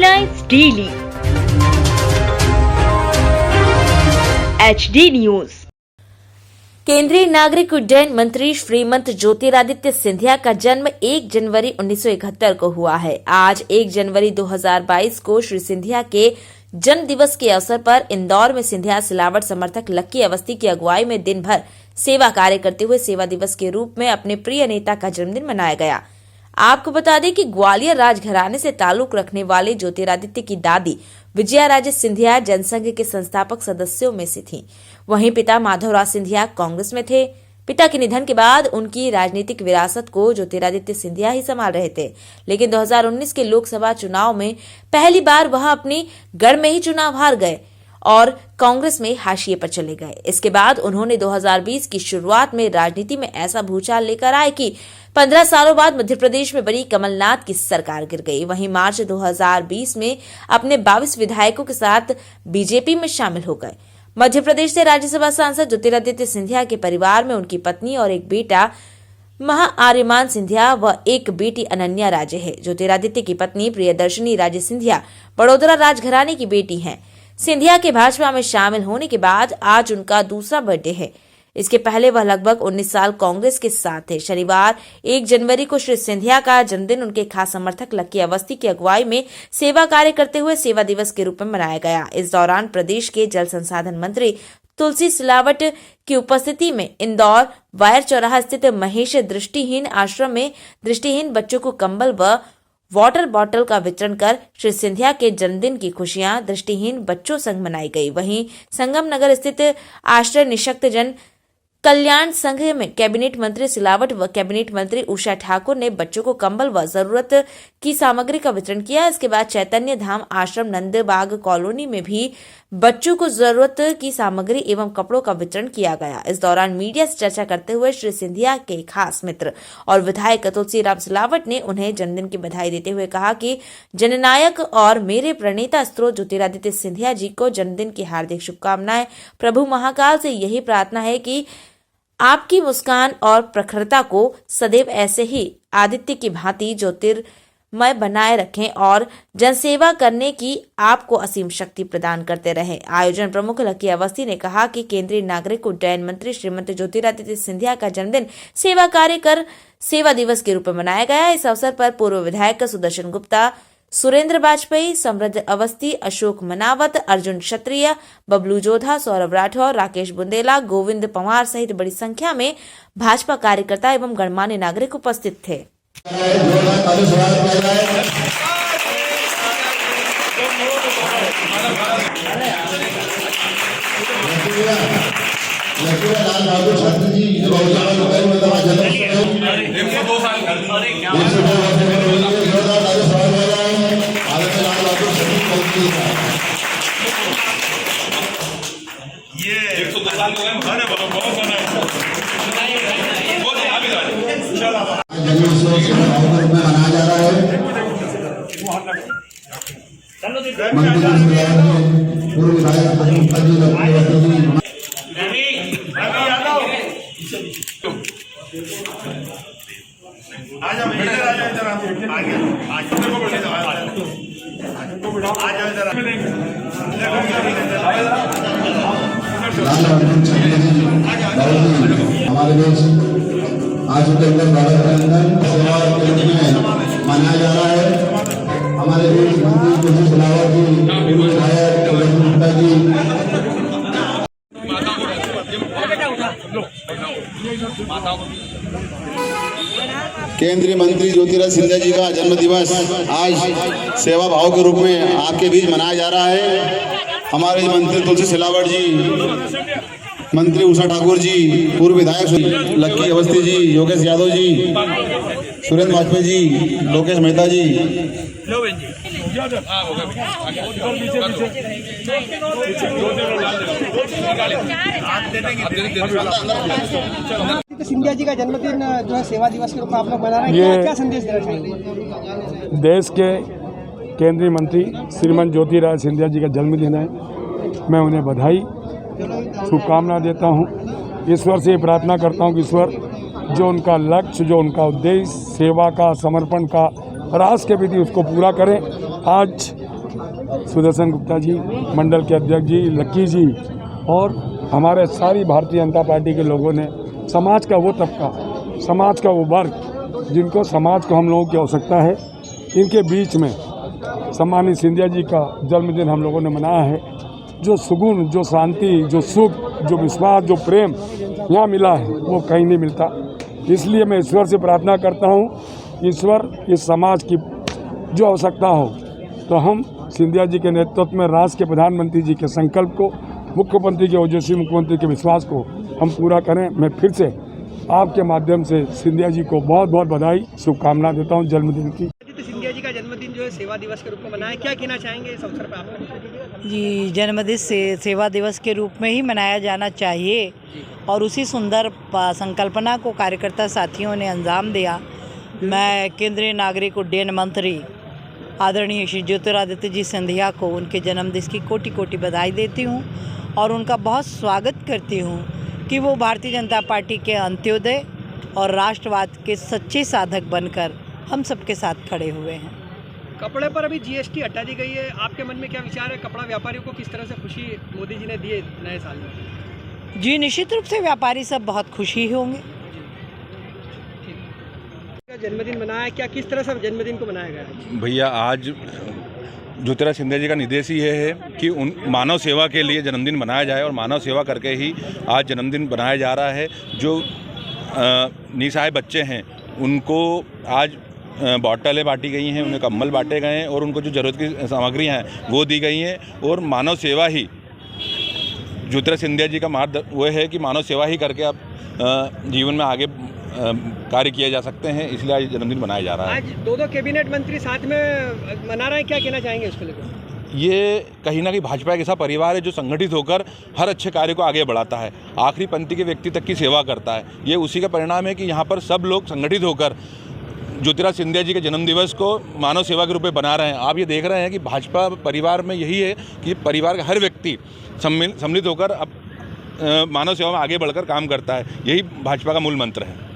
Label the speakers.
Speaker 1: Headlines daily HD news. केंद्रीय नागरिक उड्डयन मंत्री श्रीमंत ज्योतिरादित्य सिंधिया का जन्म 1 जनवरी 1971 को हुआ है। आज 1 जनवरी 2022 को श्री सिंधिया के जन्म दिवस के अवसर पर इंदौर में सिंधिया सिलावट समर्थक लक्की अवस्थी की अगुवाई में दिन भर सेवा कार्य करते हुए सेवा दिवस के रूप में अपने प्रिय नेता का जन्मदिन मनाया गया। आपको बता दें कि ग्वालियर राजघराने से ताल्लुक रखने वाले ज्योतिरादित्य की दादी विजया राजे सिंधिया जनसंघ के संस्थापक सदस्यों में से थीं। वहीं पिता माधवराव सिंधिया कांग्रेस में थे। पिता के निधन के बाद उनकी राजनीतिक विरासत को ज्योतिरादित्य सिंधिया ही संभाल रहे थे, लेकिन 2019 के लोकसभा चुनाव में पहली बार वह अपनी गढ़ में ही चुनाव हार गए और कांग्रेस में हाशिए पर चले गए। इसके बाद उन्होंने 2020 की शुरुआत में राजनीति में ऐसा भूचाल लेकर आए कि 15 सालों बाद मध्य प्रदेश में बनी कमलनाथ की सरकार गिर गई। वहीं मार्च 2020 में अपने 22 विधायकों के साथ बीजेपी में शामिल हो गए। मध्य प्रदेश से राज्यसभा सांसद ज्योतिरादित्य सिंधिया के परिवार में उनकी पत्नी और एक बेटा महाआर्यमान सिंधिया व एक बेटी अनन्या राजे है। ज्योतिरादित्य की पत्नी प्रियदर्शनी राजे सिंधिया बड़ोदरा राजघराने की बेटी हैं। सिंधिया के भाजपा में शामिल होने के बाद आज उनका दूसरा बर्थडे है। इसके पहले वह लगभग 19 साल कांग्रेस के साथ थे। शनिवार 1 जनवरी को श्री सिंधिया का जन्मदिन उनके खास समर्थक लक्की अवस्थी की अगुवाई में सेवा कार्य करते हुए सेवा दिवस के रूप में मनाया गया। इस दौरान प्रदेश के जल संसाधन मंत्री तुलसी सिलावट की उपस्थिति में इंदौर वायर चौराहा स्थित महेश दृष्टिहीन आश्रम में दृष्टिहीन बच्चों को कंबल व वाटर बॉटल का वितरण कर श्री सिंधिया के जन्मदिन की खुशियां दृष्टिहीन बच्चों संग मनाई गई। वहीं संगम नगर स्थित आश्रय निशक्त जन कल्याण संघ में कैबिनेट मंत्री सिलावट व कैबिनेट मंत्री उषा ठाकुर ने बच्चों को कंबल व जरूरत की सामग्री का वितरण किया। इसके बाद चैतन्य धाम आश्रम नंदबाग कॉलोनी में भी बच्चों को जरूरत की सामग्री एवं कपड़ों का वितरण किया गया। इस दौरान मीडिया से चर्चा करते हुए श्री सिंधिया के खास मित्र और विधायक तुलसी राम सिलावट ने उन्हें जन्मदिन की बधाई देते हुए कहा कि जननायक और मेरे प्रणेता स्रोत ज्योतिरादित्य सिंधिया जी को जन्मदिन की हार्दिक शुभकामनाएं। प्रभु महाकाल से यही प्रार्थना है कि आपकी मुस्कान और प्रखरता को सदैव ऐसे ही आदित्य की भांति ज्योतिर्मय बनाए रखें और जनसेवा करने की आपको असीम शक्ति प्रदान करते रहे। आयोजन प्रमुख लक्की अवस्थी ने कहा कि केंद्रीय नागरिक उड्डयन मंत्री श्रीमंत ज्योतिरादित्य सिंधिया का जन्मदिन सेवा कार्य कर सेवा दिवस के रूप में मनाया गया। इस अवसर पर पूर्व विधायक सुदर्शन गुप्ता, सुरेंद्र वाजपेयी, समृद्ध अवस्थी, अशोक मनावत, अर्जुन क्षत्रिय, बबलू जोधा, सौरभ राठौर, राकेश बुंदेला, गोविंद पवार सहित बड़ी संख्या में भाजपा कार्यकर्ता एवं गणमान्य नागरिक उपस्थित थे।
Speaker 2: ये 102 साल हो गए खाने बहुत बना है।
Speaker 3: मनाया जा रहा है। पूर्व विधायक हमारे देश आज के अंदर भारत के अंदर सेवा के रूप में मनाया जा रहा है। हमारे देश मंत्री तुलसी सिलावट जी, विधायक गुप्ता जी, केंद्रीय मंत्री ज्योतिरादित्य सिंधिया जी का जन्म दिवस आज सेवा भाव के रूप में आपके बीच मनाया जा रहा है। हमारे मंत्री तुलसी सिलावट जी, मंत्री उषा ठाकुर जी, पूर्व विधायक लक्की अवस्थी जी, योगेश यादव जी, सुरेंद्र वाजपेयी जी, लोकेश मेहता जी,
Speaker 4: सिंधिया जी का जन्मदिन जो है सेवा दिवस के रूप में आप लोग मना रहे हैं, क्या संदेश देना चाहिए?
Speaker 5: देश के केंद्रीय मंत्री श्रीमंत ज्योतिरादित्य सिंधिया जी का जन्मदिन है। मैं उन्हें बधाई शुभकामना देता हूं। ईश्वर से प्रार्थना करता हूं कि ईश्वर जो उनका लक्ष्य, जो उनका उद्देश्य सेवा का, समर्पण का, राष्ट्र के प्रति उसको पूरा करें आज सुदर्शन गुप्ता जी, मंडल के अध्यक्ष जी, लक्की जी और हमारे सारी भारतीय जनता पार्टी के लोगों ने समाज का वो तबका, समाज का वो वर्ग जिनको समाज को हम लोगों की आवश्यकता है, इनके बीच में सम्मानित सिंधिया जी का जन्मदिन हम लोगों ने मनाया है। जो सुकून, जो शांति, जो सुख, जो विश्वास, जो प्रेम यहाँ मिला है वो कहीं नहीं मिलता। इसलिए मैं ईश्वर से प्रार्थना करता हूँ, ईश्वर इस समाज की जो आवश्यकता हो तो हम सिंधिया जी के नेतृत्व में राष्ट्र के प्रधानमंत्री जी के संकल्प को, मुख्यमंत्री के ओजस्वी मुख्यमंत्री के विश्वास को हम पूरा करें। मैं फिर से आपके माध्यम से सिंधिया जी को बहुत बहुत बधाई, शुभकामना देता हूं जन्मदिन की।
Speaker 4: सिंधिया जी का जन्मदिन जो है सेवा दिवस के रूप में मनाया, क्या कहना चाहेंगे इस अवसर पर आप?
Speaker 6: जी, जन्मदिन सेवा दिवस के रूप में ही मनाया जाना चाहिए और उसी सुंदर संकल्पना को कार्यकर्ता साथियों ने अंजाम दिया। मैं केंद्रीय नागरिक उड्डयन मंत्री आदरणीय श्री ज्योतिरादित्य जी सिंधिया को उनके जन्मदिन की कोटि कोटि बधाई देती हूँ और उनका बहुत स्वागत करती हूँ कि वो भारतीय जनता पार्टी के अंत्योदय और राष्ट्रवाद के सच्चे साधक बनकर हम सबके साथ खड़े हुए हैं।
Speaker 4: कपड़े पर अभी जीएसटी हटा दी गई है, आपके मन में क्या विचार है? कपड़ा व्यापारियों को किस तरह से खुशी मोदी जी ने दी है नए साल में?
Speaker 6: जी, निश्चित रूप से व्यापारी सब बहुत खुशी होंगे।
Speaker 4: जन्मदिन मनाया, क्या किस तरह से जन्मदिन को मनाया गया है?
Speaker 2: भैया आज ज्योतिरादित्य सिंधिया जी का निर्देश ही ये है कि उन मानव सेवा के लिए जन्मदिन मनाया जाए और मानव सेवा करके ही आज जन्मदिन बनाया जा रहा है। जो निसहाय बच्चे हैं उनको आज बॉटलें बांटी गई हैं, उन्हें कंबल बांटे गए हैं और उनको जो ज़रूरत की सामग्रियाँ हैं वो दी गई हैं। और मानव सेवा ही ज्योतिरादित्य सिंधिया जी का मार्ग वो है कि मानव सेवा ही करके आप जीवन में आगे कार्य किए जा सकते हैं, इसलिए आज जन्मदिन मनाया जा रहा है।
Speaker 4: आज दो कैबिनेट मंत्री साथ में मना रहे हैं, क्या कहना चाहेंगे इसको लेकर?
Speaker 2: ये कहीं ना कहीं भाजपा एक ऐसा परिवार है जो संगठित होकर हर अच्छे कार्य को आगे बढ़ाता है, आखिरी पंक्ति के व्यक्ति तक की सेवा करता है। ये उसी का परिणाम है कि यहाँ पर सब लोग संगठित होकर ज्योतिरादित्य सिंधिया जी के जन्मदिवस को मानव सेवा के रूप में बना रहे हैं। आप ये देख रहे हैं कि भाजपा परिवार में यही है कि परिवार का हर व्यक्ति सम्मिलित होकर अब मानव सेवा में आगे बढ़कर काम करता है। यही भाजपा का मूल मंत्र है।